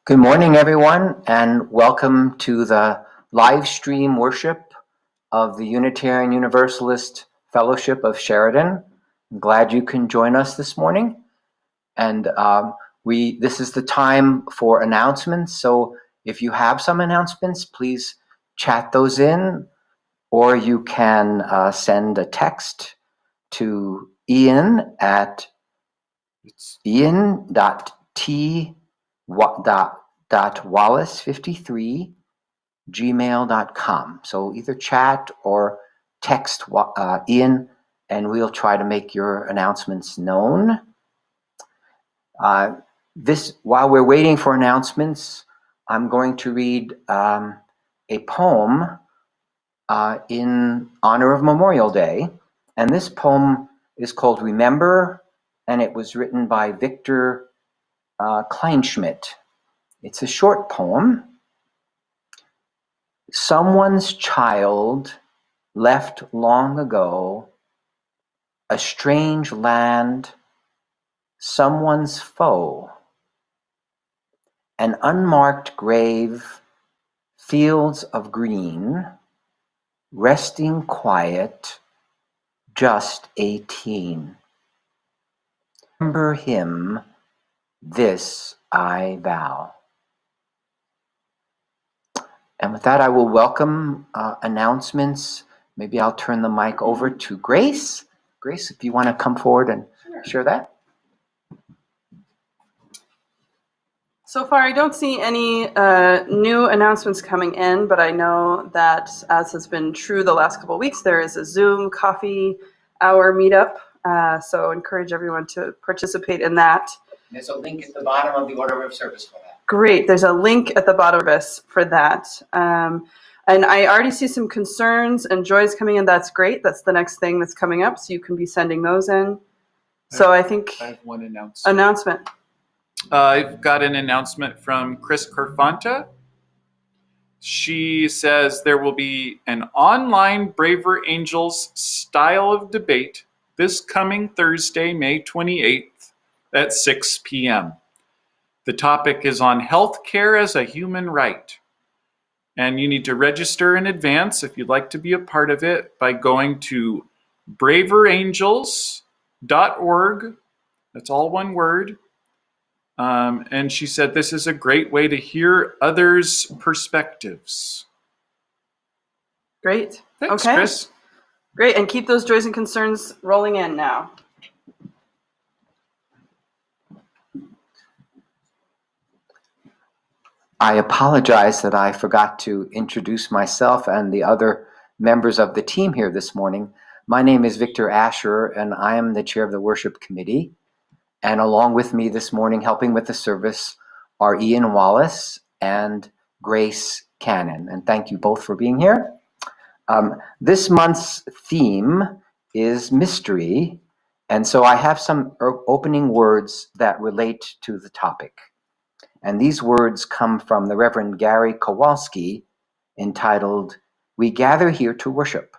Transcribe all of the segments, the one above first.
Good morning, everyone, and welcome to the live stream worship of the Unitarian Universalist Fellowship of Sheridan. I'm glad you can join us this morning. And this is the time for announcements. So if you have some announcements, please chat those in, or you can send a text to Ian at ian.wallace53@gmail.com. So either chat or text Ian, and we'll try to make your announcements known. While we're waiting for announcements, I'm going to read a poem in honor of Memorial Day, and this poem is called Remember, and it was written by Victor Kleinschmidt. It's a short poem. Someone's child left long ago, a strange land, someone's foe, an unmarked grave, fields of green, resting quiet, just 18. Remember him, this I vow. And with that, I will welcome announcements. Maybe I'll turn the mic over to Grace. Grace, if you want to come forward and share that. So far, I don't see any new announcements coming in, but I know that, as has been true the last couple of weeks, there is a Zoom coffee hour meetup. So encourage everyone to participate in that. There's a link at the bottom of the order of service for that. Great. There's a link at the bottom of this for that. And I already see some concerns and joys coming in. That's great. That's the next thing that's coming up. So you can be sending those in. So I think I have one announcement. I've got an announcement from Chris Corfanta. She says there will be an online Braver Angels style of debate this coming Thursday, May 28th at 6 p.m. The topic is on healthcare as a human right. And you need to register in advance if you'd like to be a part of it by going to braverangels.org. That's all one word. And she said this is a great way to hear others' perspectives. Great. Thanks, okay. Chris. Great. And keep those joys and concerns rolling in now. I apologize that I forgot to introduce myself and the other members of the team here this morning. My name is Victor Asher, and I am the chair of the worship committee. And along with me this morning, helping with the service, are Ian Wallace and Grace Cannon. And thank you both for being here. This month's theme is mystery. And so I have some opening words that relate to the topic. And these words come from the Reverend Gary Kowalski, entitled, "We Gather Here to Worship."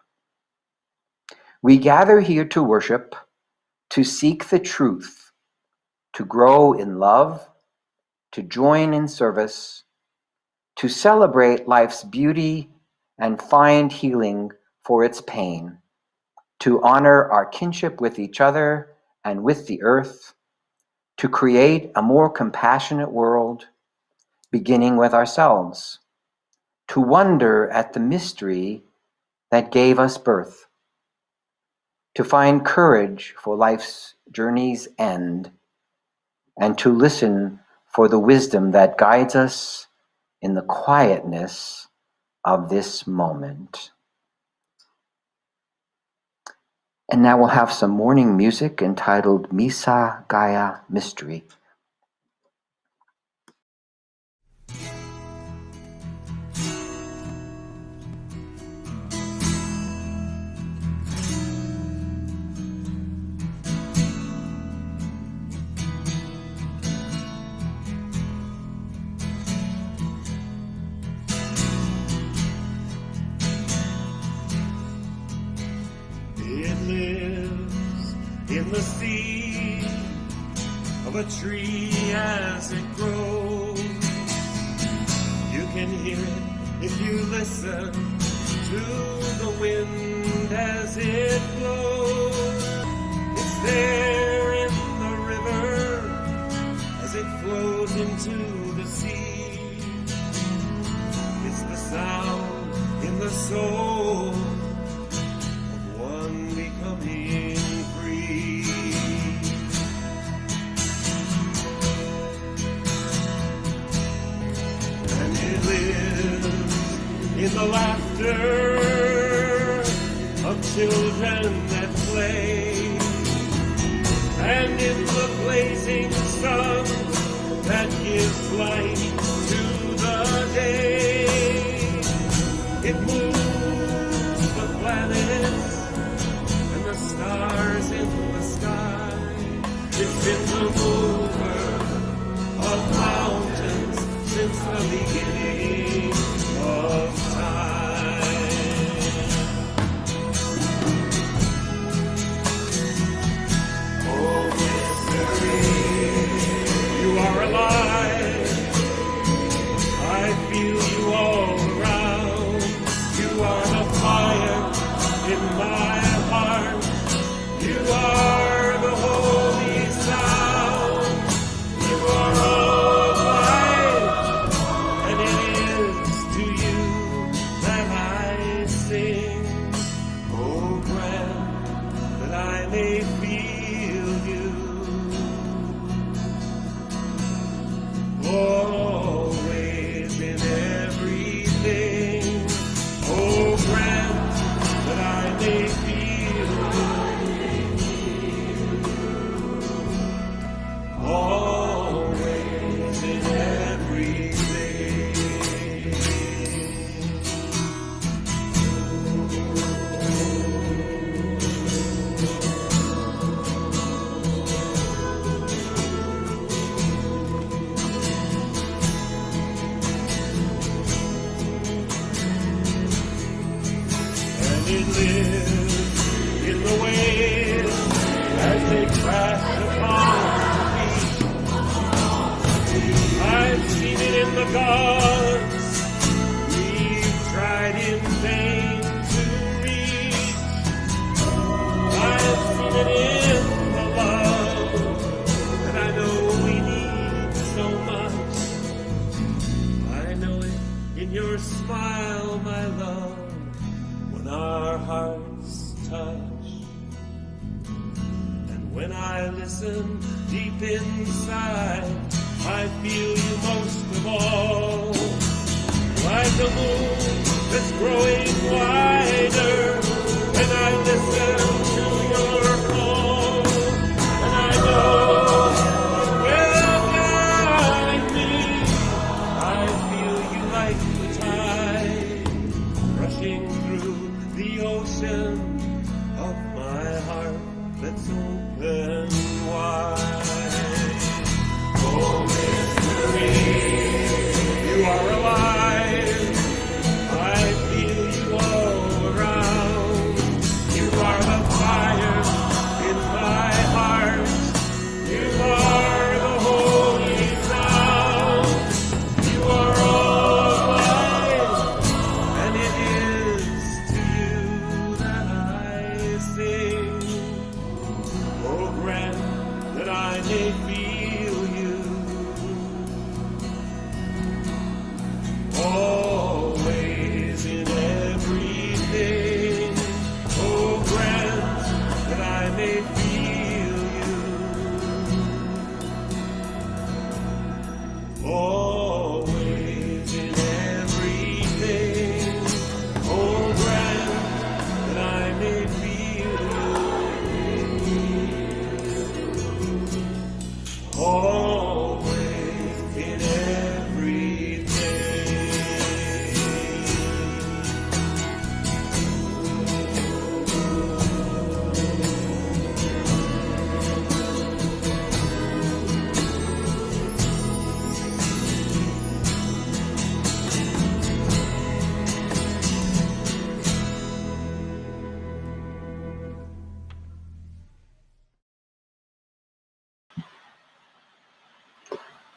We gather here to worship, to seek the truth, to grow in love, to join in service, to celebrate life's beauty and find healing for its pain, to honor our kinship with each other and with the earth, to create a more compassionate world, beginning with ourselves, to wonder at the mystery that gave us birth, to find courage for life's journey's end, and to listen for the wisdom that guides us in the quietness of this moment. And now we'll have some morning music entitled Misa Gaia Mystery. In the seed of a tree as it grows, can hear it if you listen to the wind as it blows. It's there in the river as it flows into the sea. It's the sound in the soul of one becoming free. And it lives in the laughter of children that play, and in the blazing sun that gives light to the day. It moves the planets and the stars in the sky. It's been the mover of mountains since the beginning of time. Oh, mystery, you are alive. I feel you all around. You are the fire in my heart. You are the holy sound. You are all life, and it is to you that I sing. Oh, grant that I may feel you always in everything. Oh, grant that I may feel you always in everything. And it lives in the waves as they crash upon the beach. I've seen it in the gods we've tried in vain to reach. I've seen it in the love that I know we need so much. I know it in your smile, my love, when our hearts touch. And when I listen deep inside, I feel you most of all. Like the moon that's growing wider, and I listen to your call, and I know you will guide me. I feel you like the tide rushing through the ocean of my heart that's open wide. Oh, mystery, you are alive. I feel you all around. You are the fire in my heart. You are the holy sound. You are all life, and it is to you that I sing. Oh, grant that I may feel you always in everything. Oh, grant that I may feel you always in everything. Oh, grant that I may feel you always in everything.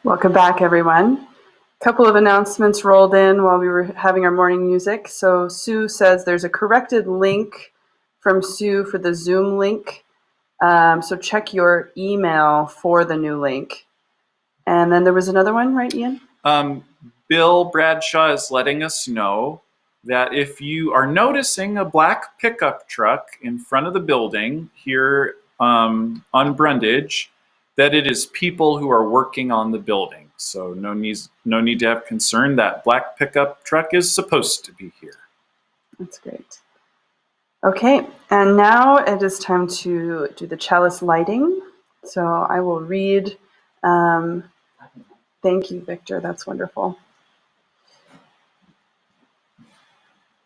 Welcome back, everyone. Couple of announcements rolled in while we were having our morning music. So Sue says there's a corrected link from Sue for the Zoom link. So check your email for the new link. And then there was another one, right, Ian? Bill Bradshaw is letting us know that if you are noticing a black pickup truck in front of the building here on Brundage, that it is people who are working on the building. So no need to have concern. That black pickup truck is supposed to be here. That's great. Okay, and now it is time to do the chalice lighting. So I will read. Thank you, Victor. That's wonderful.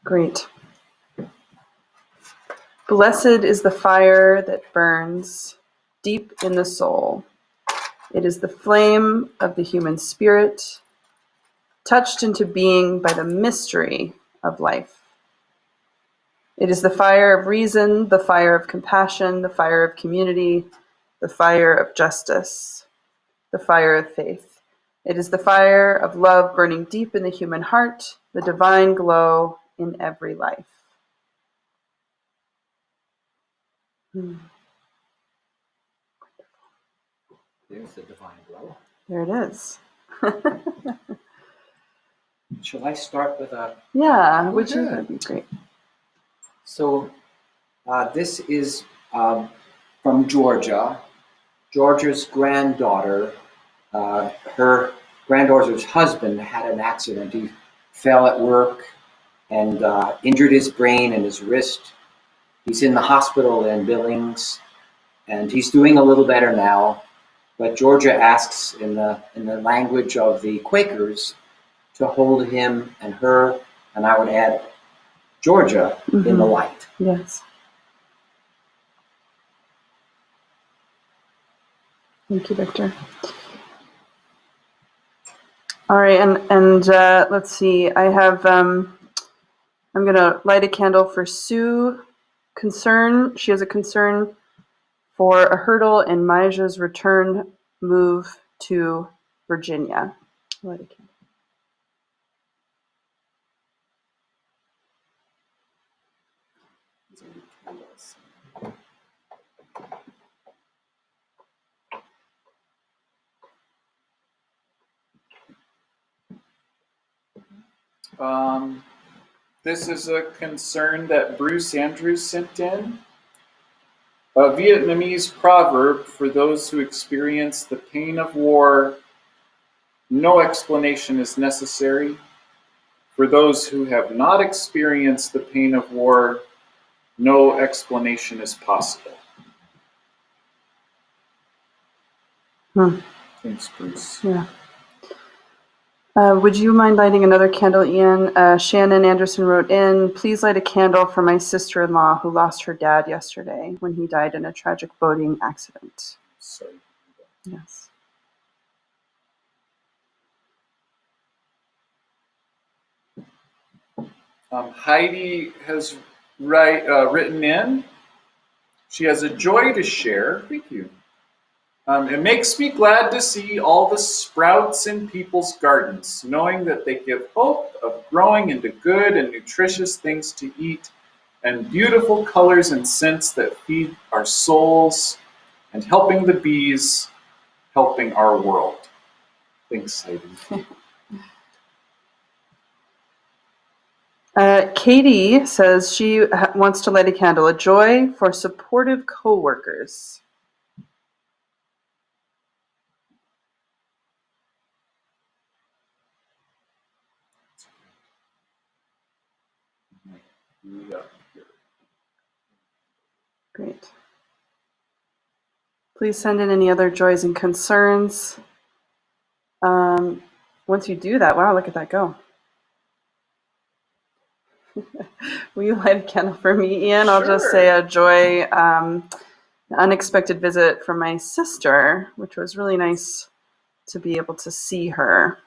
Great. Blessed is the fire that burns deep in the soul. It is the flame of the human spirit, touched into being by the mystery of life. It is the fire of reason, the fire of compassion, the fire of community, the fire of justice, the fire of faith. It is the fire of love burning deep in the human heart, the divine glow in every life. There's the divine glow. There it is. Shall I start with a... Yeah, would you? ahead. That'd be great. So this is from Georgia. Georgia's granddaughter, her granddaughter's husband had an accident. He fell at work and injured his brain and his wrist. He's in the hospital in Billings, and he's doing a little better now. But Georgia asks in the language of the Quakers to hold him and her, and I would add Georgia, in the light. Yes. Thank you, Victor. All right, and let's see. I have. I'm going to light a candle for Sue. Concern. She has a concern for a hurdle in Maja's return move to Virginia. Light a candle. This is a concern that Bruce Andrews sent in. A Vietnamese proverb for those who experience the pain of war: no explanation is necessary. For those who have not experienced the pain of war, no explanation is possible. Thanks, Bruce. Yeah. Would you mind lighting another candle, Ian? Shannon Anderson wrote in, please light a candle for my sister-in-law who lost her dad yesterday when he died in a tragic boating accident. Sorry. Yes. Heidi has written in. She has a joy to share. Thank you. It makes me glad to see all the sprouts in people's gardens, knowing that they give hope of growing into good and nutritious things to eat, and beautiful colors and scents that feed our souls, and helping the bees, helping our world. Thanks, Heidi. Katie says she wants to light a candle, a joy for supportive coworkers. Great. Please send in any other joys and concerns. Once you do that, wow, look at that go. Will you light a candle for me, Ian? I'll just say a joy, an unexpected visit from my sister, which was really nice to be able to see her.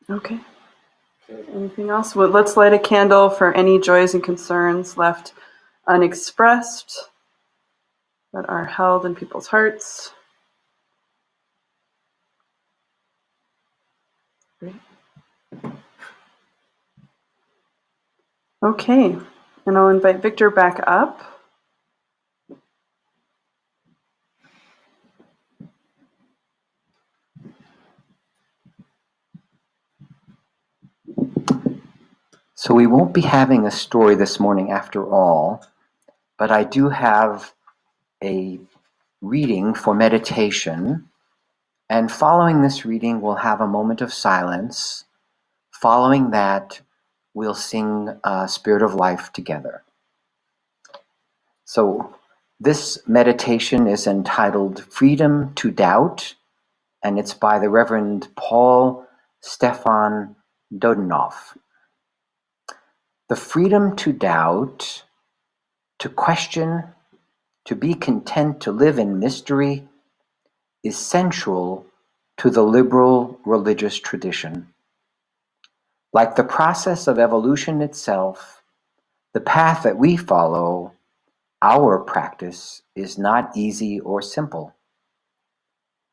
Okay. Anything else? Well, let's light a candle for any joys and concerns left unexpressed. that are held in people's hearts. Great. Okay, and I'll invite Victor back up. So we won't be having a story this morning after all, but I do have a reading for meditation. And following this reading, we'll have a moment of silence. Following that, we'll sing Spirit of Life together. So this meditation is entitled Freedom to Doubt, and it's by the Reverend Paul Stefan Dodenoff. The freedom to doubt, to question, to be content to live in mystery is central to the liberal religious tradition. Like the process of evolution itself, the path that we follow, our practice, is not easy or simple.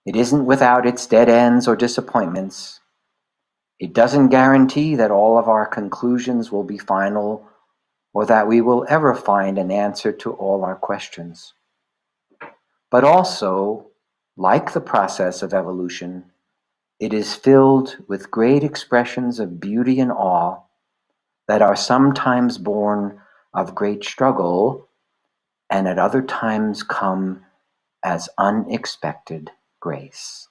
It isn't without its dead ends or disappointments. It doesn't guarantee that all of our conclusions will be final or that we will ever find an answer to all our questions. But also, like the process of evolution, it is filled with great expressions of beauty and awe that are sometimes born of great struggle and at other times come as unexpected grace.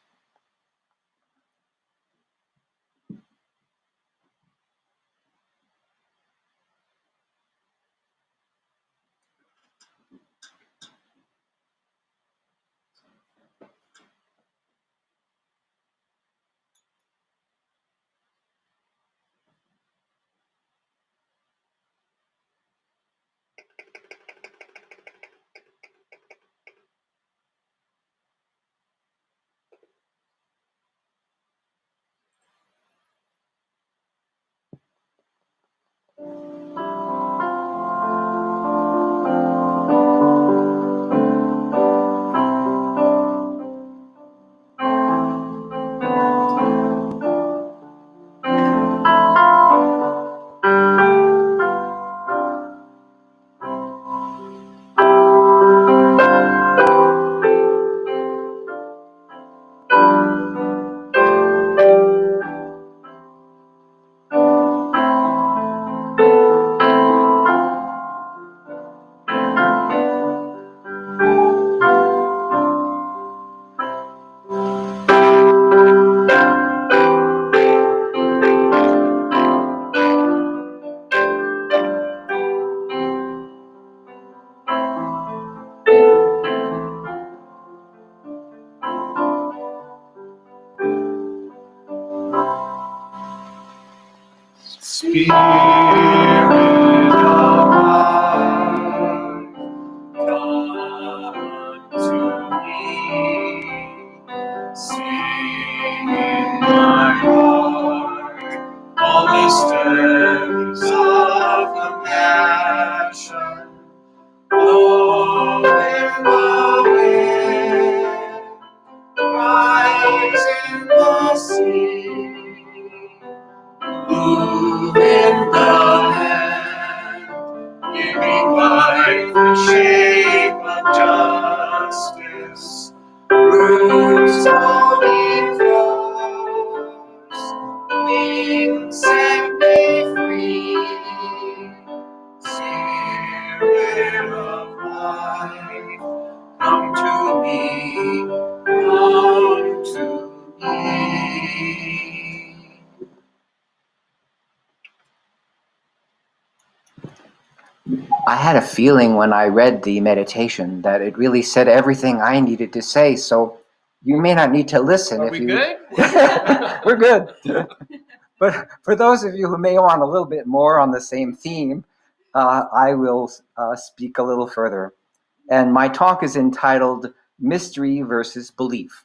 Spirit of life, come to me. Sing in my heart all the steps of compassion. Blow in the wind, rise in the sea. Move in the hand, giving life the shape of justice. Roots falling flows, wings set me free. Spirit of life, come to me, come to me. I had a feeling when I read the meditation that it really said everything I needed to say, so you may not need to listen. Are if we you... good? We're good. But for those of you who may want a little bit more on the same theme, I will speak a little further. And my talk is entitled Mystery versus Belief.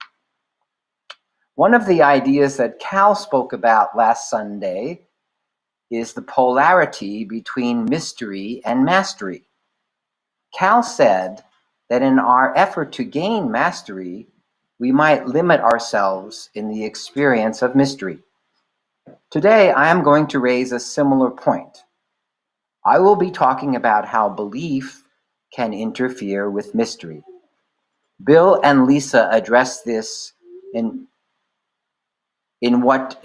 One of the ideas that Cal spoke about last Sunday is the polarity between mystery and mastery. Cal said that in our effort to gain mastery, we might limit ourselves in the experience of mystery. Today, I am going to raise a similar point. I will be talking about how belief can interfere with mystery. Bill and Lisa addressed this in what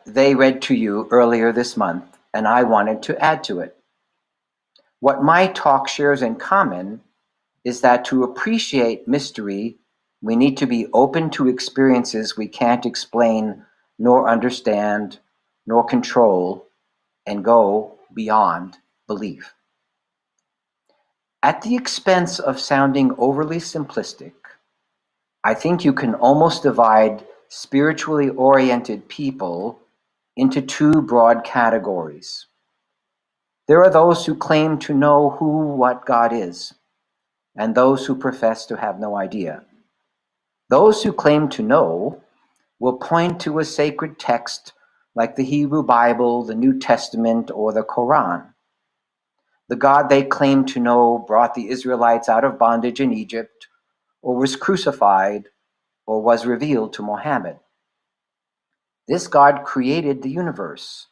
they read to you earlier this month, and I wanted to add to it. What my talk shares in common is that to appreciate mystery, we need to be open to experiences we can't explain, nor understand, nor control, and go beyond belief. At the expense of sounding overly simplistic, I think you can almost divide spiritually oriented people into two broad categories. There are those who claim to know what God is, and those who profess to have no idea. Those who claim to know will point to a sacred text like the Hebrew Bible, the New Testament, or the Quran. The God they claim to know brought the Israelites out of bondage in Egypt, or was crucified, or was revealed to Muhammad. This God created the universe.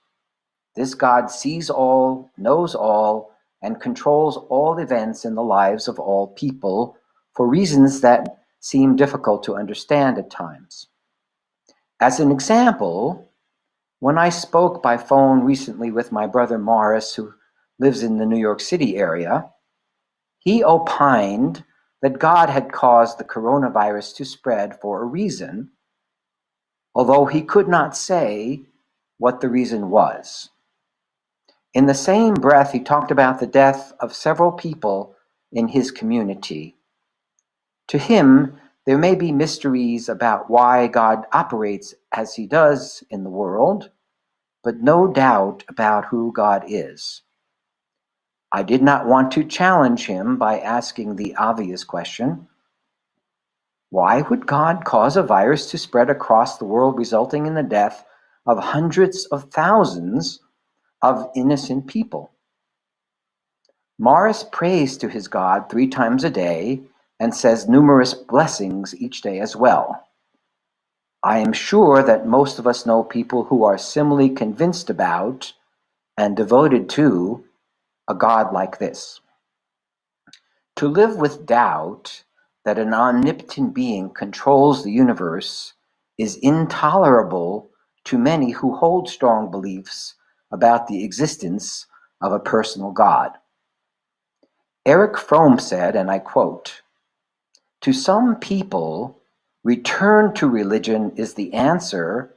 This God sees all, knows all, and controls all events in the lives of all people for reasons that seem difficult to understand at times. As an example, when I spoke by phone recently with my brother Morris, who lives in the New York City area, he opined that God had caused the coronavirus to spread for a reason, although he could not say what the reason was. In the same breath, he talked about the death of several people in his community. To him, there may be mysteries about why God operates as he does in the world, but no doubt about who God is. I did not want to challenge him by asking the obvious question: why would God cause a virus to spread across the world, resulting in the death of hundreds of thousands of innocent people? Morris prays to his God 3 times a day and says numerous blessings each day as well. I am sure that most of us know people who are similarly convinced about and devoted to a God like this. To live with doubt that an omnipotent being controls the universe is intolerable to many who hold strong beliefs about the existence of a personal God. Eric Fromm said, and I quote, "To some people, return to religion is the answer,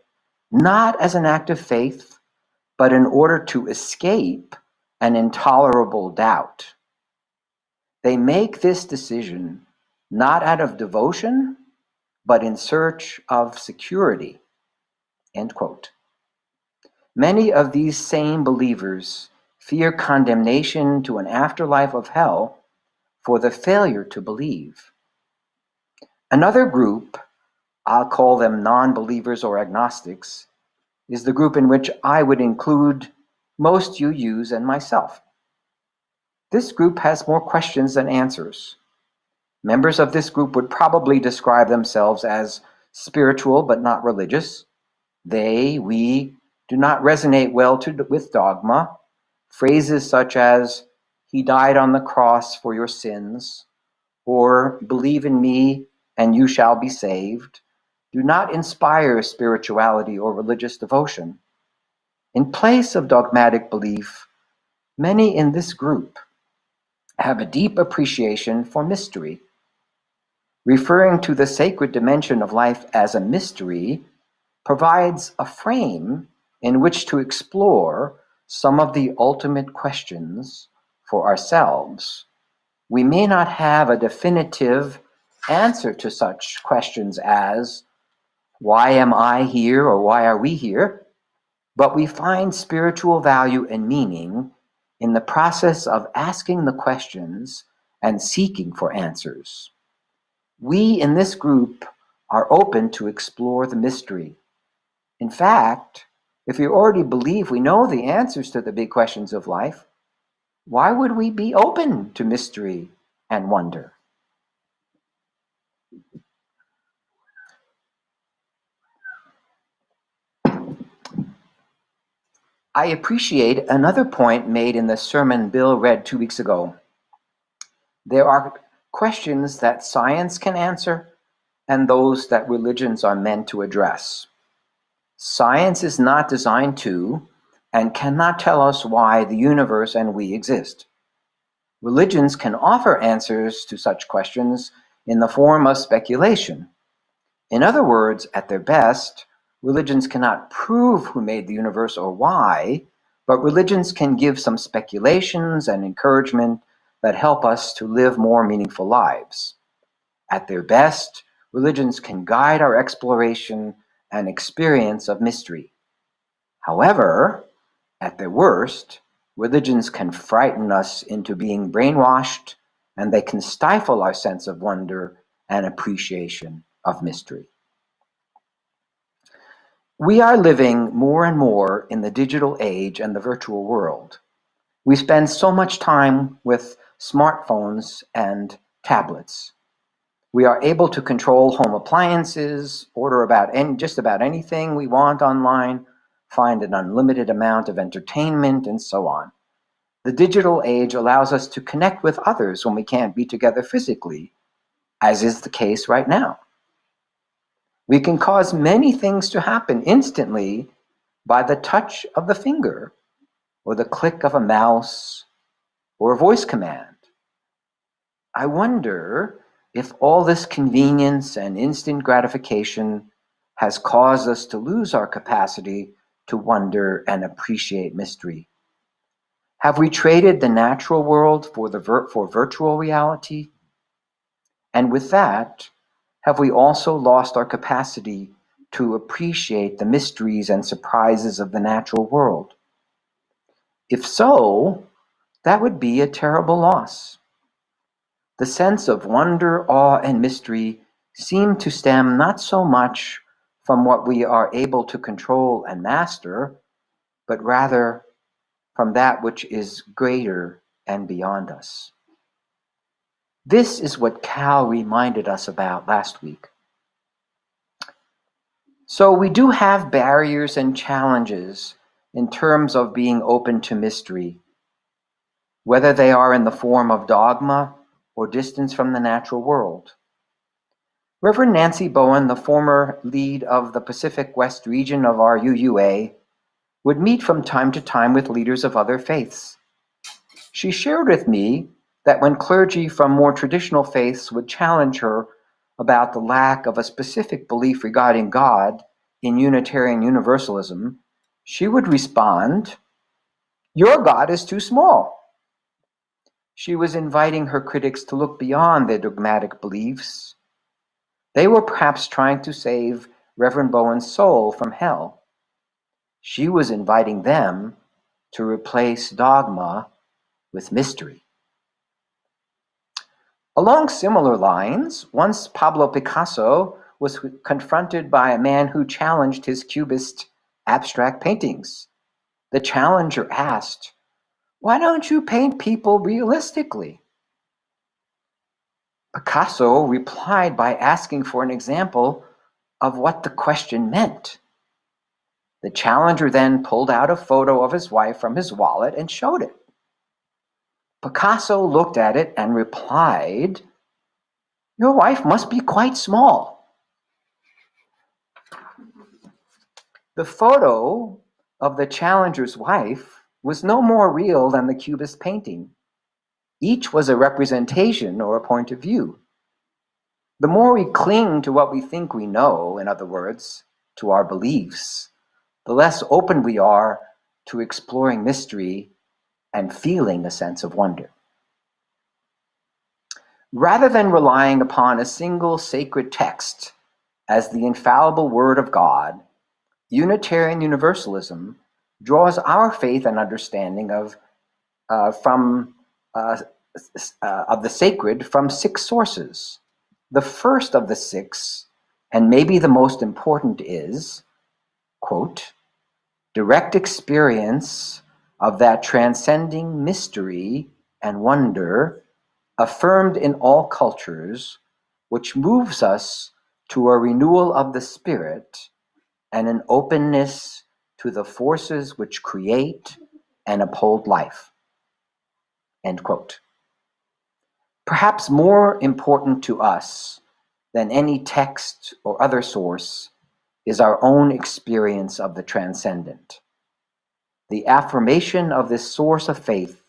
not as an act of faith, but in order to escape an intolerable doubt. They make this decision not out of devotion, but in search of security." End quote. Many of these same believers fear condemnation to an afterlife of hell for the failure to believe. Another group, I'll call them non-believers or agnostics, is the group in which I would include most UUs and myself. This group has more questions than answers. Members of this group would probably describe themselves as spiritual but not religious. We do not resonate well with dogma. Phrases such as, "He died on the cross for your sins," or "Believe in me and you shall be saved," do not inspire spirituality or religious devotion. In place of dogmatic belief, many in this group have a deep appreciation for mystery. Referring to the sacred dimension of life as a mystery provides a frame in which to explore some of the ultimate questions for ourselves. We may not have a definitive answer to such questions as, "Why am I here?" or "Why are we here?" But we find spiritual value and meaning in the process of asking the questions and seeking for answers. We in this group are open to explore the mystery. In fact, if we already believe we know the answers to the big questions of life, why would we be open to mystery and wonder? I appreciate another point made in the sermon Bill read 2 weeks ago. There are questions that science can answer and those that religions are meant to address. Science is not designed to and cannot tell us why the universe and we exist. Religions can offer answers to such questions in the form of speculation. In other words, at their best, religions cannot prove who made the universe or why, but religions can give some speculations and encouragement that help us to live more meaningful lives. At their best, religions can guide our exploration and experience of mystery. However, at their worst, religions can frighten us into being brainwashed, and they can stifle our sense of wonder and appreciation of mystery. We are living more and more in the digital age and the virtual world. We spend so much time with smartphones and tablets. We are able to control home appliances, order just about anything we want online, find an unlimited amount of entertainment, and so on. The digital age allows us to connect with others when we can't be together physically, as is the case right now. We can cause many things to happen instantly by the touch of the finger, or the click of a mouse, or a voice command. I wonder if all this convenience and instant gratification has caused us to lose our capacity to wonder and appreciate mystery. Have we traded the natural world for virtual reality? And with that, have we also lost our capacity to appreciate the mysteries and surprises of the natural world? If so, that would be a terrible loss. The sense of wonder, awe, and mystery seem to stem not so much from what we are able to control and master, but rather from that which is greater and beyond us. This is what Cal reminded us about last week. So we do have barriers and challenges in terms of being open to mystery, whether they are in the form of dogma or distance from the natural world. Reverend Nancy Bowen, the former lead of the Pacific West region of our UUA, would meet from time to time with leaders of other faiths. She shared with me that when clergy from more traditional faiths would challenge her about the lack of a specific belief regarding God in Unitarian Universalism, she would respond, "Your God is too small." She was inviting her critics to look beyond their dogmatic beliefs. They were perhaps trying to save Reverend Bowen's soul from hell. She was inviting them to replace dogma with mystery. Along similar lines, once Pablo Picasso was confronted by a man who challenged his Cubist abstract paintings. The challenger asked, "Why don't you paint people realistically?" Picasso replied by asking for an example of what the question meant. The challenger then pulled out a photo of his wife from his wallet and showed it. Picasso looked at it and replied, "Your wife must be quite small." The photo of the challenger's wife was no more real than the Cubist painting. Each was a representation or a point of view. The more we cling to what we think we know, in other words, to our beliefs, the less open we are to exploring mystery and feeling a sense of wonder. Rather than relying upon a single sacred text as the infallible word of God, Unitarian Universalism draws our faith and understanding of the sacred from 6 sources. The first of the 6, and maybe the most important, is, quote, direct experience of that transcending mystery and wonder affirmed in all cultures, which moves us to a renewal of the spirit and an openness to the forces which create and uphold life." End quote. Perhaps more important to us than any text or other source is our own experience of the transcendent. The affirmation of this source of faith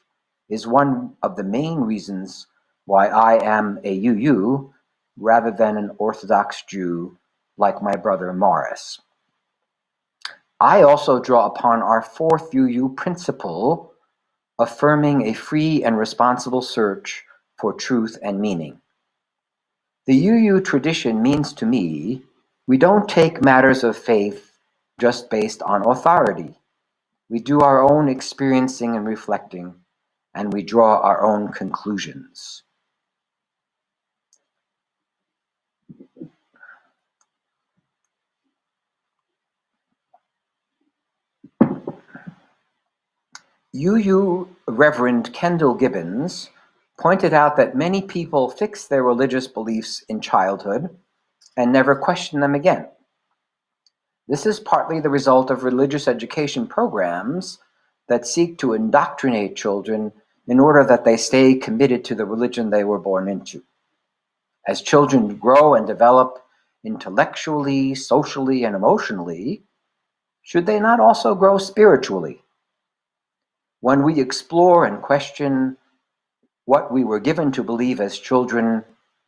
is one of the main reasons why I am a UU rather than an Orthodox Jew like my brother Morris. I also draw upon our fourth UU principle, affirming a free and responsible search for truth and meaning. The UU tradition means to me we don't take matters of faith just based on authority. We do our own experiencing and reflecting, and we draw our own conclusions. UU Reverend Kendall Gibbons pointed out that many people fix their religious beliefs in childhood and never question them again. This is partly the result of religious education programs that seek to indoctrinate children in order that they stay committed to the religion they were born into. As children grow and develop intellectually, socially, and emotionally, should they not also grow spiritually? When we explore and question what we were given to believe as children,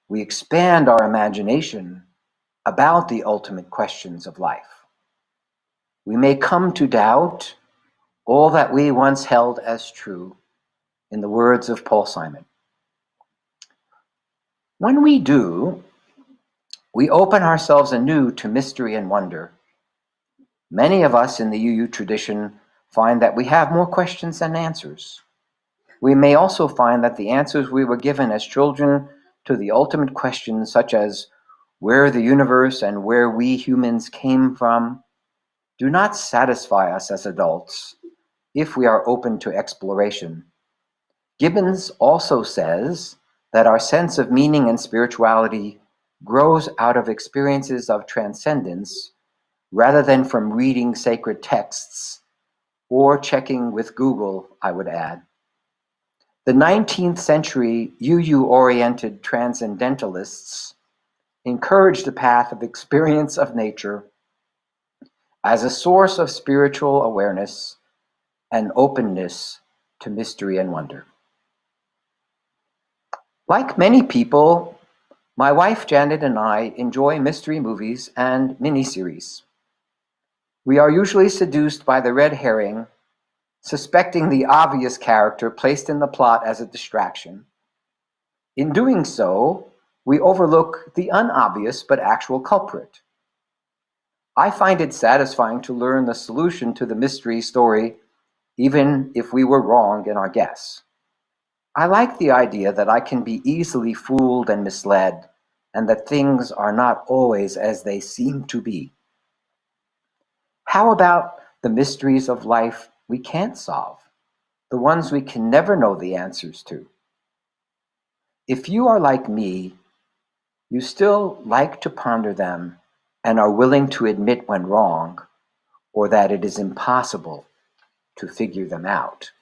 we expand our imagination about the ultimate questions of life. We may come to doubt all that we once held as true, in the words of Paul Simon. When we do, we open ourselves anew to mystery and wonder. Many of us in the UU tradition find that we have more questions than answers. We may also find that the answers we were given as children to the ultimate questions, such as where the universe and where we humans came from, do not satisfy us as adults if we are open to exploration. Gibbons also says that our sense of meaning and spirituality grows out of experiences of transcendence rather than from reading sacred texts or checking with Google, I would add. The 19th century UU-oriented transcendentalists encouraged the path of experience of nature as a source of spiritual awareness and openness to mystery and wonder. Like many people, my wife Janet and I enjoy mystery movies and miniseries. We are usually seduced by the red herring, suspecting the obvious character placed in the plot as a distraction. In doing so, we overlook the unobvious but actual culprit. I find it satisfying to learn the solution to the mystery story, even if we were wrong in our guess. I like the idea that I can be easily fooled and misled, and that things are not always as they seem to be. How about the mysteries of life we can't solve, the ones we can never know the answers to? If you are like me, you still like to ponder them and are willing to admit when wrong, or that it is impossible to figure them out.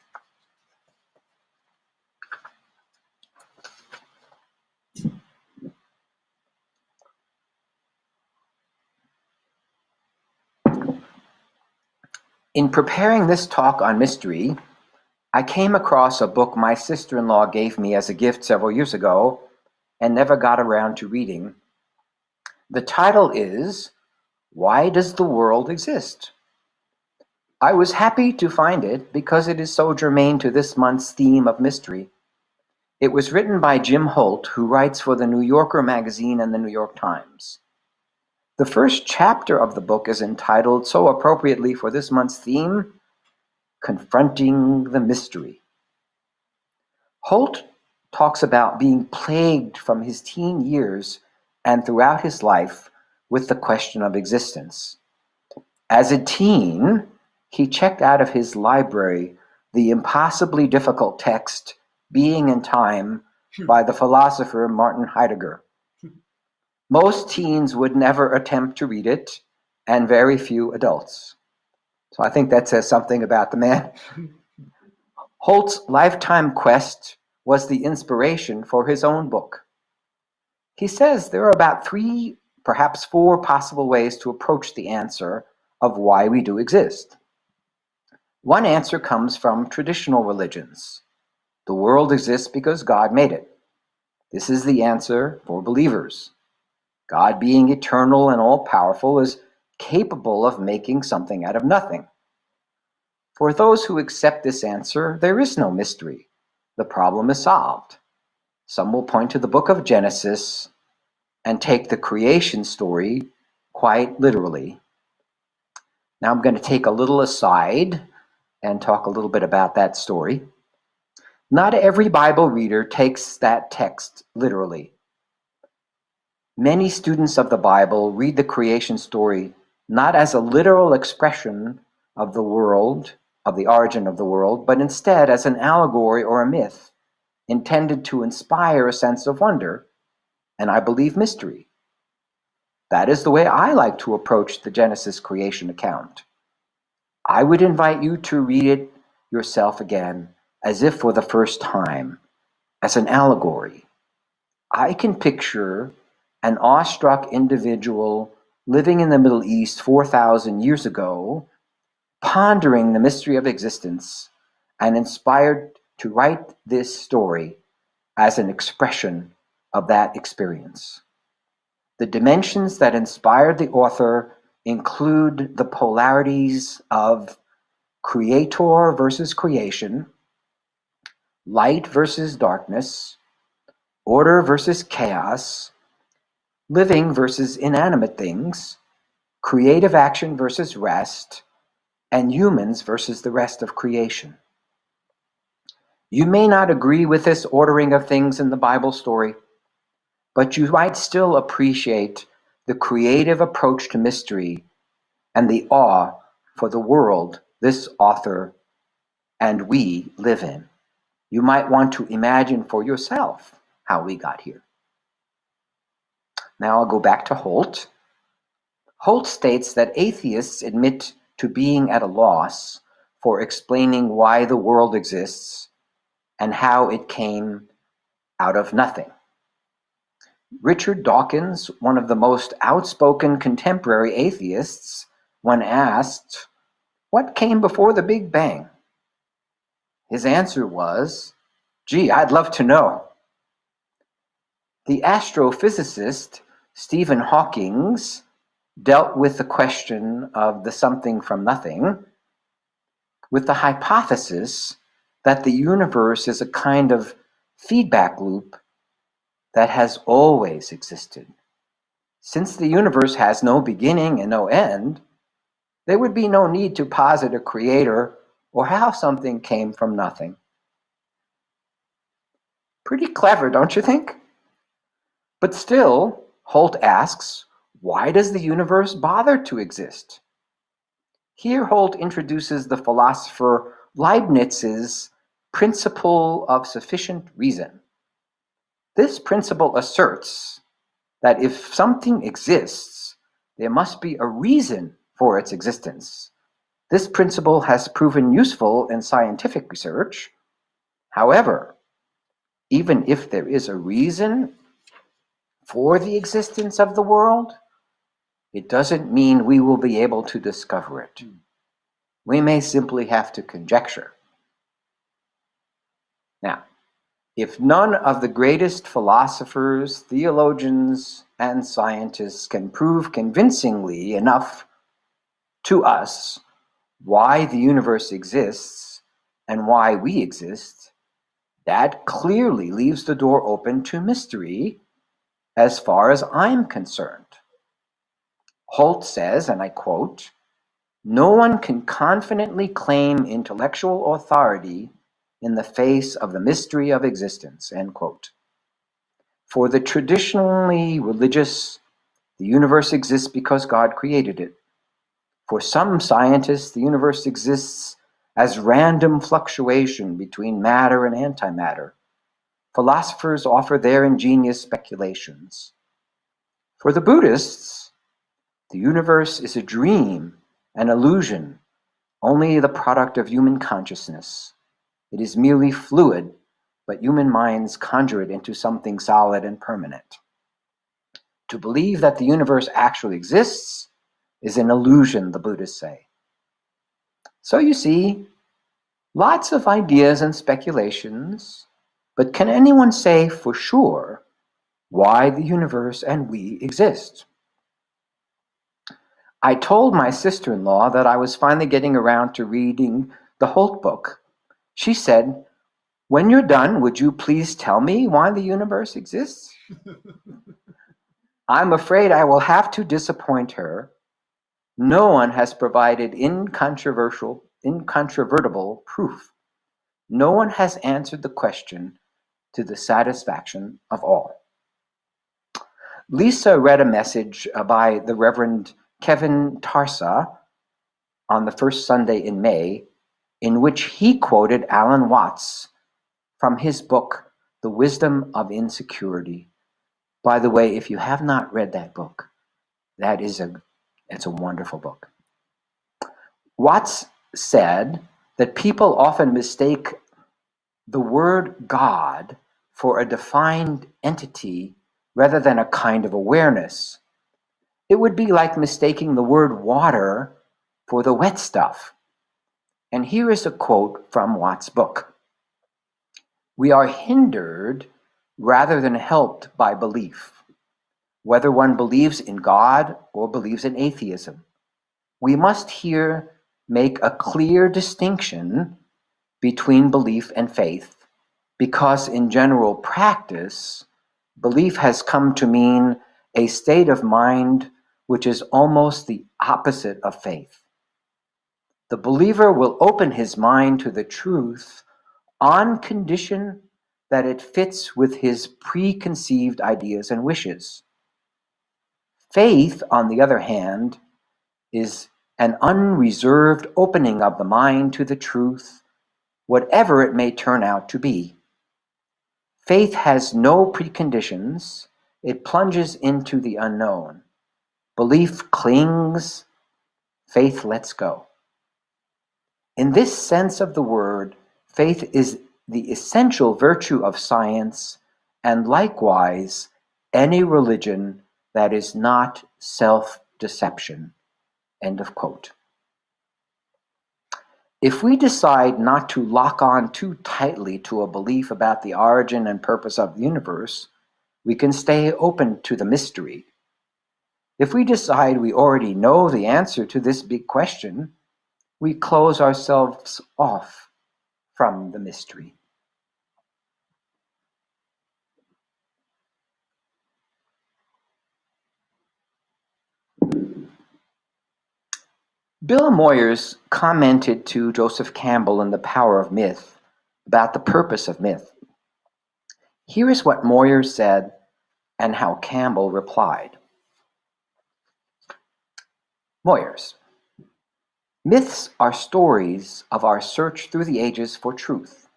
In preparing this talk on mystery, I came across a book my sister-in-law gave me as a gift several years ago and never got around to reading. The title is Why Does the World Exist? I was happy to find it because it is so germane to this month's theme of mystery. It was written by Jim Holt, who writes for the New Yorker magazine and the New York Times. The first chapter of the book is entitled, so appropriately for this month's theme, Confronting the Mystery. Holt talks about being plagued from his teen years and throughout his life with the question of existence. As a teen, he checked out of his library the impossibly difficult text, Being and Time, by the philosopher Martin Heidegger. Most teens would never attempt to read it, and very few adults. So I think that says something about the man. Holt's lifetime quest was the inspiration for his own book. He says there are about 3, perhaps 4 possible ways to approach the answer of why we do exist. One answer comes from traditional religions. The world exists because God made it. This is the answer for believers. God, being eternal and all-powerful, is capable of making something out of nothing. For those who accept this answer, there is no mystery. The problem is solved. Some will point to the book of Genesis and take the creation story quite literally. Now I'm going to take a little aside and talk a little bit about that story. Not every Bible reader takes that text literally. Many students of the Bible read the creation story not as a literal expression of the world, of the origin of the world, but instead as an allegory or a myth intended to inspire a sense of wonder, and I believe mystery. That is the way I like to approach the Genesis creation account. I would invite you to read it yourself again, as if for the first time, as an allegory. I can picture an awestruck individual living in the Middle East 4,000 years ago, pondering the mystery of existence and inspired to write this story as an expression of that experience. The dimensions that inspired the author include the polarities of creator versus creation, light versus darkness, order versus chaos, living versus inanimate things, creative action versus rest, and humans versus the rest of creation. You may not agree with this ordering of things in the Bible story, but you might still appreciate the creative approach to mystery and the awe for the world this author and we live in. You might want to imagine for yourself how we got here. Now I'll go back to Holt. Holt states that atheists admit to being at a loss for explaining why the world exists and how it came out of nothing. Richard Dawkins, one of the most outspoken contemporary atheists, when asked, "What came before the Big Bang?" His answer was, "Gee, I'd love to know." The astrophysicist Stephen Hawking dealt with the question of the something from nothing with the hypothesis that the universe is a kind of feedback loop that has always existed. Since the universe has no beginning and no end, there would be no need to posit a creator or how something came from nothing. Pretty clever, don't you think? But still, Holt asks, why does the universe bother to exist? Here Holt introduces the philosopher Leibniz's principle of sufficient reason. This principle asserts that if something exists, there must be a reason for its existence. This principle has proven useful in scientific research. However, even if there is a reason for the existence of the world, it doesn't mean we will be able to discover it. We may simply have to conjecture. Now, if none of the greatest philosophers, theologians, and scientists can prove convincingly enough to us why the universe exists and why we exist, that clearly leaves the door open to mystery as far as I'm concerned. Holt says, and I quote, "No one can confidently claim intellectual authority in the face of the mystery of existence," end quote. For the traditionally religious, the universe exists because God created it. For some scientists, the universe exists as random fluctuation between matter and antimatter. Philosophers offer their ingenious speculations. For the Buddhists, the universe is a dream, an illusion, only the product of human consciousness. It is merely fluid, but human minds conjure it into something solid and permanent. To believe that the universe actually exists is an illusion, the Buddhists say. So you see, lots of ideas and speculations, but can anyone say for sure why the universe and we exist? I told my sister-in-law that I was finally getting around to reading the Holt book. She said, "When you're done, would you please tell me why the universe exists?" I'm afraid I will have to disappoint her. No one has provided incontrovertible proof. No one has answered the question to the satisfaction of all. Lisa read a message by the Reverend Kevin Tarsa on the first Sunday in May, in which he quoted Alan Watts from his book, The Wisdom of Insecurity. By the way, if you have not read that book, it's a wonderful book. Watts said that people often mistake the word God for a defined entity rather than a kind of awareness. It would be like mistaking the word water for the wet stuff. And here is a quote from Watts' book. "We are hindered rather than helped by belief, whether one believes in God or believes in atheism. We must here make a clear distinction between belief and faith, because in general practice, belief has come to mean a state of mind which is almost the opposite of faith. The believer will open his mind to the truth on condition that it fits with his preconceived ideas and wishes. Faith, on the other hand, is an unreserved opening of the mind to the truth, whatever it may turn out to be. Faith has no preconditions. It plunges into the unknown. Belief clings, faith lets go. In this sense of the word, faith is the essential virtue of science, and likewise any religion that is not self-deception." End of quote. If we decide not to lock on too tightly to a belief about the origin and purpose of the universe, we can stay open to the mystery. If we decide we already know the answer to this big question, we close ourselves off from the mystery. Bill Moyers commented to Joseph Campbell in The Power of Myth about the purpose of myth. Here is what Moyers said and how Campbell replied. Moyers: "Myths are stories of our search through the ages for truth,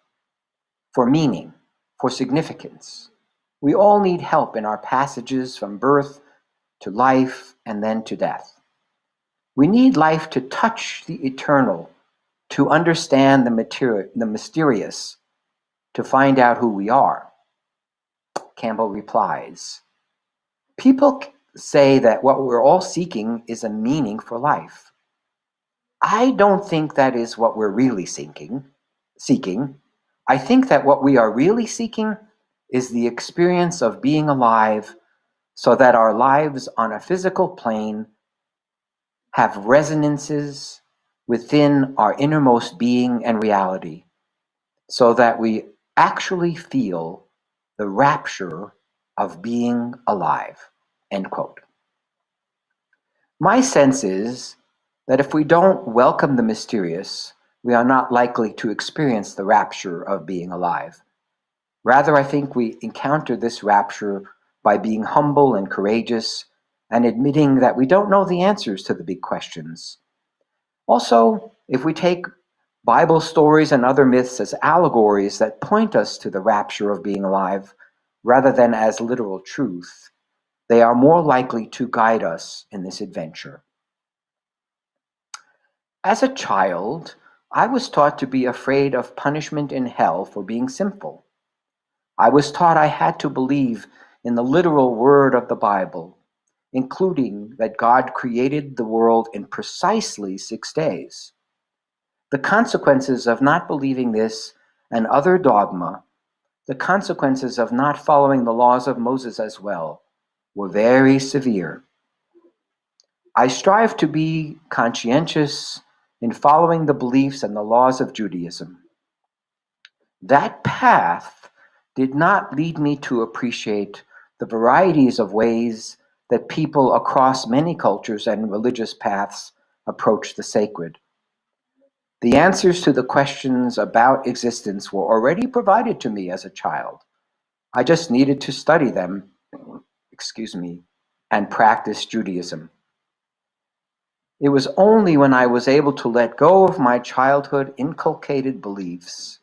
for meaning, for significance. We all need help in our passages from birth to life and then to death. We need life to touch the eternal, to understand the mysterious, to find out who we are." Campbell replies, "People say that what we're all seeking is a meaning for life. I don't think that is what we're really seeking. I think that what we are really seeking is the experience of being alive so that our lives on a physical plane have resonances within our innermost being and reality, so that we actually feel the rapture of being alive." End quote. My sense is that if we don't welcome the mysterious, we are not likely to experience the rapture of being alive. Rather, I think we encounter this rapture by being humble and courageous and admitting that we don't know the answers to the big questions. Also, if we take Bible stories and other myths as allegories that point us to the rapture of being alive, rather than as literal truth, they are more likely to guide us in this adventure. As a child, I was taught to be afraid of punishment in hell for being sinful. I was taught I had to believe in the literal word of the Bible, including that God created the world in precisely 6 days. The consequences of not believing this and other dogma, the consequences of not following the laws of Moses as well, were very severe. I strive to be conscientious in following the beliefs and the laws of Judaism. That path did not lead me to appreciate the varieties of ways that people across many cultures and religious paths approach the sacred. The answers to the questions about existence were already provided to me as a child. I just needed to study them, and practice Judaism. It was only when I was able to let go of my childhood inculcated beliefs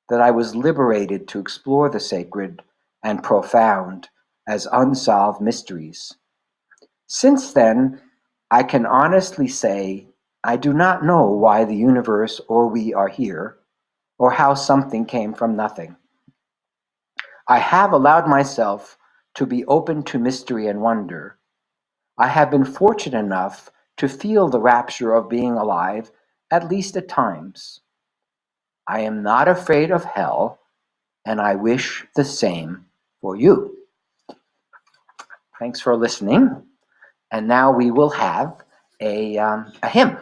that I was liberated to explore the sacred and profound as unsolved mysteries. Since then, I can honestly say I do not know why the universe or we are here, or how something came from nothing. I have allowed myself to be open to mystery and wonder. I have been fortunate enough to feel the rapture of being alive, at least at times. I am not afraid of hell, and I wish the same for you. Thanks for listening. And now we will have a hymn.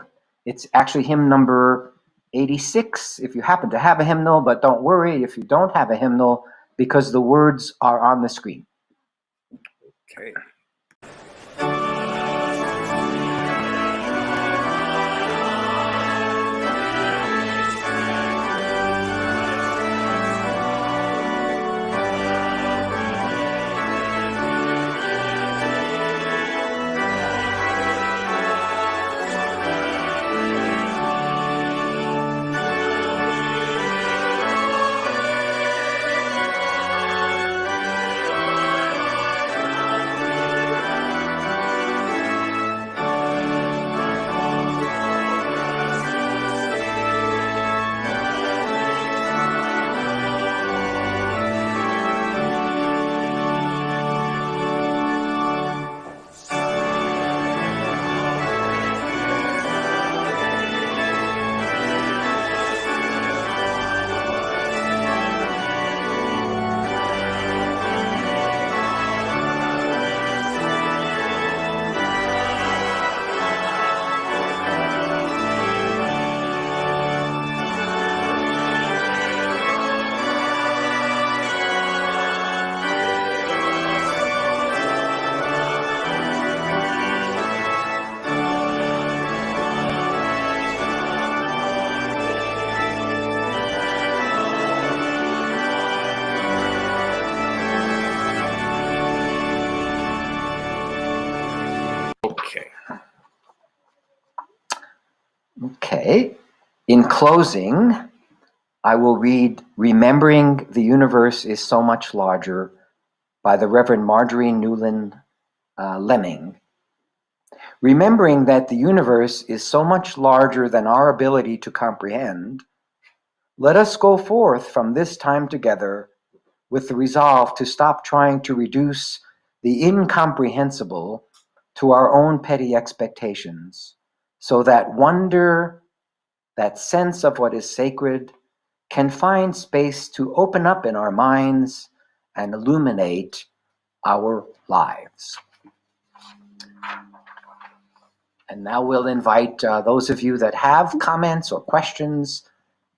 It's actually hymn number 86, if you happen to have a hymnal, but don't worry if you don't have a hymnal, because the words are on the screen. Okay. Okay. In closing, I will read Remembering the Universe is So Much Larger by the Reverend Marjorie Newland Lemming. Remembering that the universe is so much larger than our ability to comprehend, let us go forth from this time together with the resolve to stop trying to reduce the incomprehensible to our own petty expectations, so that wonder, that sense of what is sacred, can find space to open up in our minds and illuminate our lives. And now we'll invite those of you that have comments or questions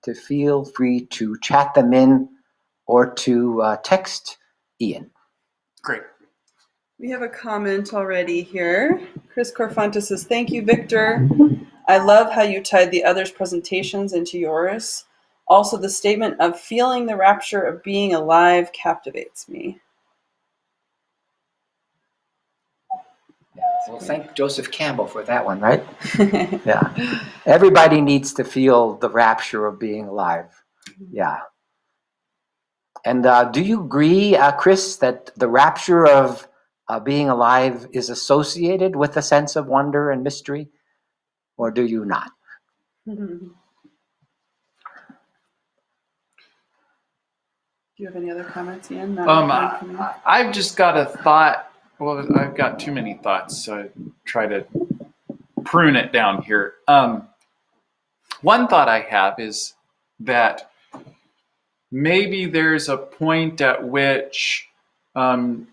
to feel free to chat them in or to text Ian. Great. We have a comment already here. Chris Corfanta says, "Thank you, Victor. I love how you tied the others' presentations into yours. Also, the statement of feeling the rapture of being alive captivates me." Well, thank Joseph Campbell for that one, right? Yeah. Everybody needs to feel the rapture of being alive. Yeah. And do you agree, Chris, that the rapture of being alive is associated with a sense of wonder and mystery? Or do you not? Do you have any other comments, Ian? I've just got a thought. Well, I've got too many thoughts, so I try to prune it down here. One thought I have is that maybe there's a point at which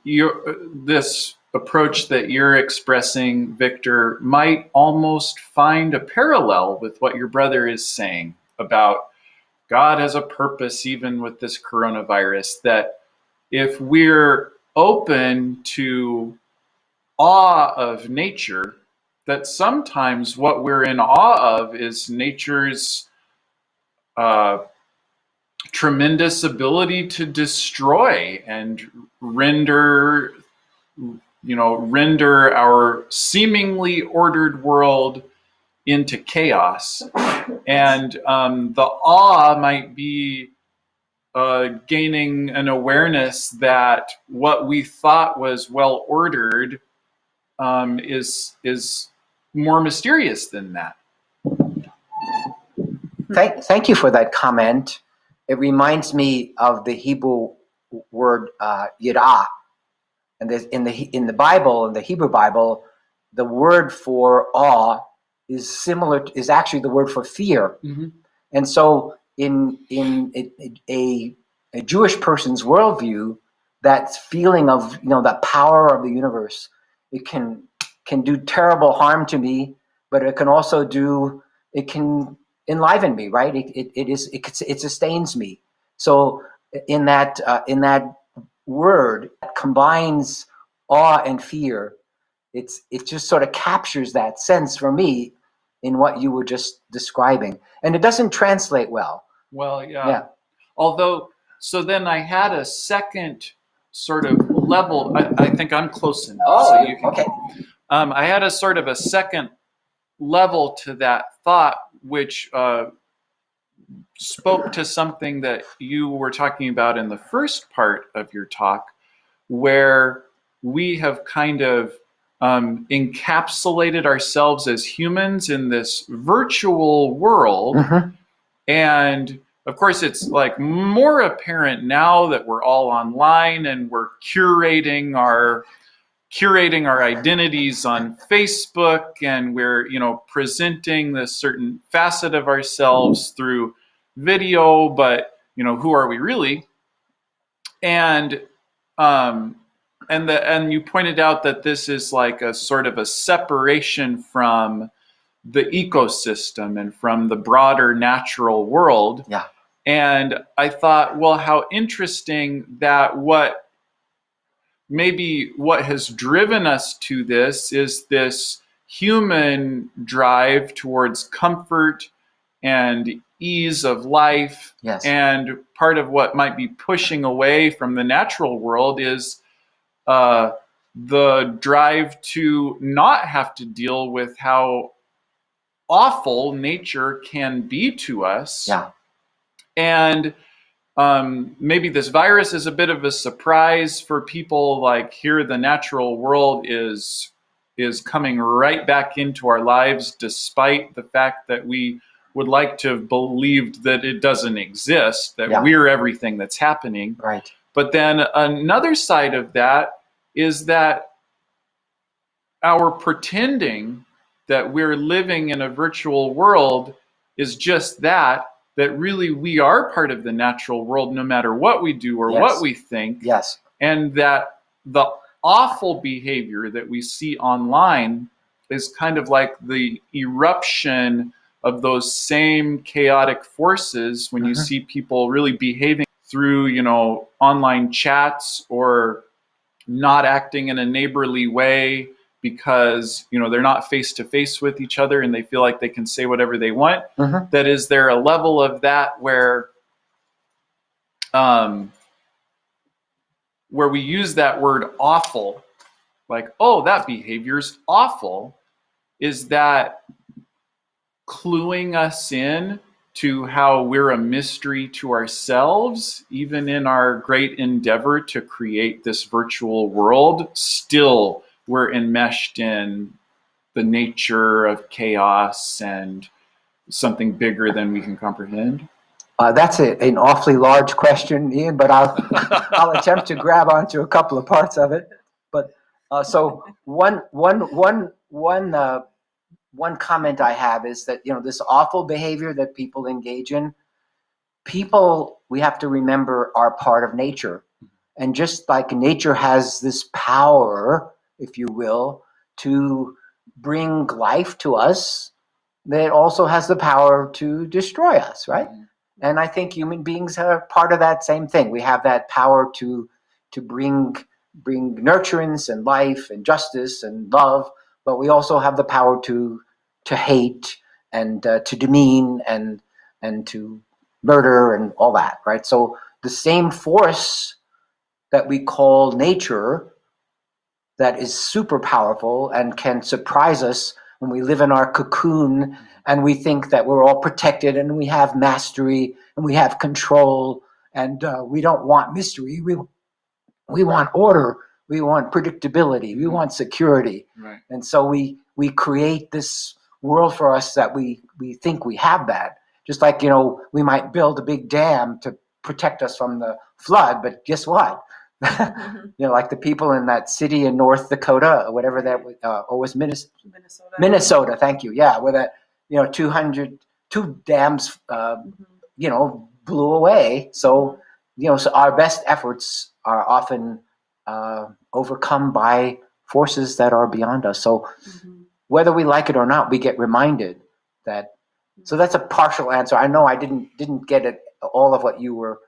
this approach that you're expressing, Victor, might almost find a parallel with what your brother is saying about God has a purpose even with this coronavirus, that if we're open to awe of nature, that sometimes what we're in awe of is nature's tremendous ability to destroy and render our seemingly ordered world into chaos. And the awe might be gaining an awareness that what we thought was well ordered is more mysterious than that. Thank you for that comment. It reminds me of the Hebrew word yirah, and in the Bible, in the Hebrew Bible, the word for awe is actually the word for fear. Mm-hmm. And so, in a Jewish person's worldview, that feeling of the power of the universe, it can do terrible harm to me, but it can also enliven me, right? It sustains me. So in that word that combines awe and fear, it just sort of captures that sense for me in what you were just describing, and it doesn't translate well. Well, yeah. Although, so then I had a second sort of level. I think I'm close enough. Oh, so you can, okay. I had a sort of a second level to that thought, which spoke to something that you were talking about in the first part of your talk, where we have kind of encapsulated ourselves as humans in this virtual world. Mm-hmm. And of course, it's like more apparent now that we're all online and we're curating our identities on Facebook, and we're presenting this certain facet of ourselves through video, but who are we really? And you pointed out that this is like a sort of a separation from the ecosystem and from the broader natural world. Yeah. And I thought, well, how interesting that what has driven us to this is this human drive towards comfort and ease of life. Yes. And part of what might be pushing away from the natural world is the drive to not have to deal with how awful nature can be to us. Yeah. And maybe this virus is a bit of a surprise for people. Like, here the natural world is coming right back into our lives, despite the fact that we would like to have believed that it doesn't exist, that we're everything that's happening. Right. But then another side of that is that our pretending that we're living in a virtual world is just that really we are part of the natural world no matter what we do or what we think. Yes. And that the awful behavior that we see online is kind of like the eruption of those same chaotic forces when you see people really behaving through, online chats or not acting in a neighborly way because, they're not face to face with each other and they feel like they can say whatever they want. Mm-hmm. That is there a level of that where we use that word awful, like, oh, that behavior's awful. Is that cluing us in to how we're a mystery to ourselves, even in our great endeavor to create this virtual world? Still, we're enmeshed in the nature of chaos and something bigger than we can comprehend? That's an awfully large question, Ian, but I'll attempt to grab onto a couple of parts of it. But so one comment I have is that, this awful behavior that people engage in, people, we have to remember, are part of nature. And just like nature has this power, if you will, to bring life to us, it also has the power to destroy us, right? Mm-hmm. And I think human beings are part of that same thing. We have that power to bring nurturance and life and justice and love, but we also have the power to hate and to demean and to murder and all that, right? So the same force that we call nature, that is super powerful and can surprise us when we live in our cocoon and we think that we're all protected and we have mastery and we have control, and we don't want mystery. We want order. We want predictability. We want security. Right. And so we create this world for us that we think we have that. Just like, we might build a big dam to protect us from the flood, but guess what? Like the people in that city in North Dakota, or whatever that was, or was Minnesota. Thank you. Yeah, where that 2 dams, blew away. So so our best efforts are often overcome by forces that are beyond us. So whether we like it or not, we get reminded that. So that's a partial answer. I know I didn't get it all of what you were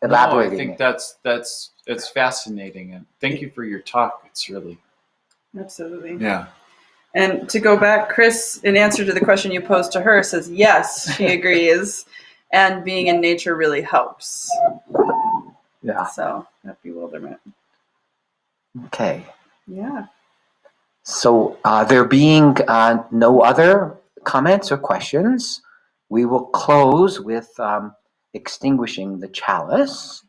elaborating. No, I think it's fascinating, and thank you for your talk. It's really absolutely. Yeah. And to go back, Chris, in answer to the question you posed to her, says yes, she agrees, and being in nature really helps. Yeah. So that bewilderment. Okay. Yeah. So there being no other comments or questions, we will close with extinguishing the chalice.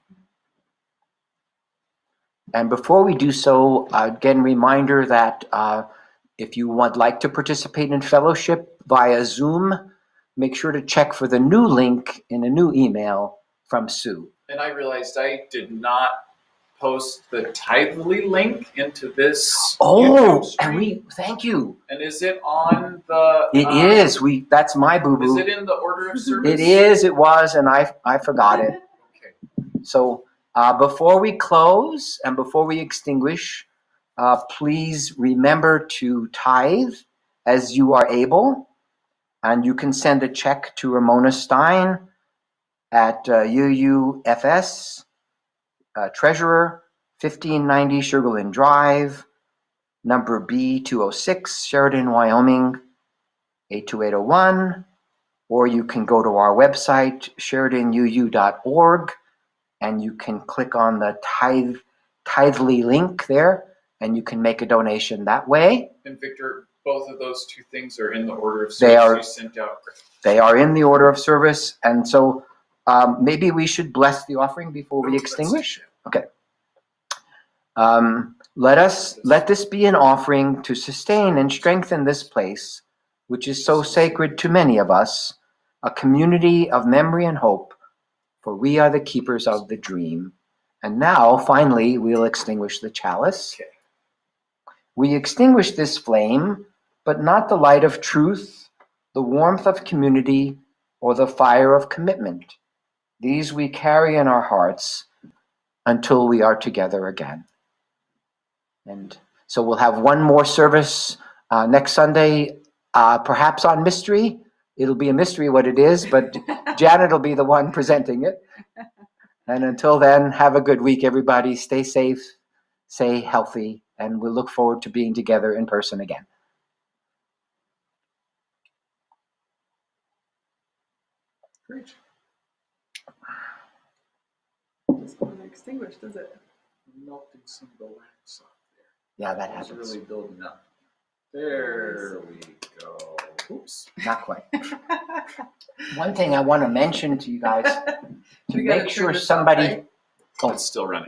And before we do so, again, reminder that if you would like to participate in fellowship via Zoom, make sure to check for the new link in a new email from Sue. And I realized I did not post the Tithely link into this. Oh, and thank you. And is it on the? It is. That's my boo-boo. Is it in the order of service? It is. It was, and I forgot it. Okay. So before we close and before we extinguish, please remember to tithe as you are able, and you can send a check to Ramona Stein at UUFS. Treasurer, 1590 Sugarland Drive, number B206, Sheridan, Wyoming, 82801. Or you can go to our website, SheridanUU.org, and you can click on the Tithely link there, and you can make a donation that way. And Victor, both of those two things are in the order of service you sent out. They are in the order of service, and so maybe we should bless the offering before we extinguish. Okay. Let this be an offering to sustain and strengthen this place, which is so sacred to many of us, a community of memory and hope, for we are the keepers of the dream. And now, finally, we'll extinguish the chalice. Okay. We extinguish this flame, but not the light of truth, the warmth of community, or the fire of commitment. These we carry in our hearts until we are together again. And so we'll have one more service next Sunday, perhaps on mystery. It'll be a mystery what it is, but Janet will be the one presenting it. And until then, have a good week, everybody. Stay safe, stay healthy, and we'll look forward to being together in person again. Great. It's not extinguished, is it? Melting some of the wax off there. Yeah, that It's happens. really building up. There we go. Oops. Not quite. One thing I want to mention to you guys, to make sure somebody... Oh, it's still running.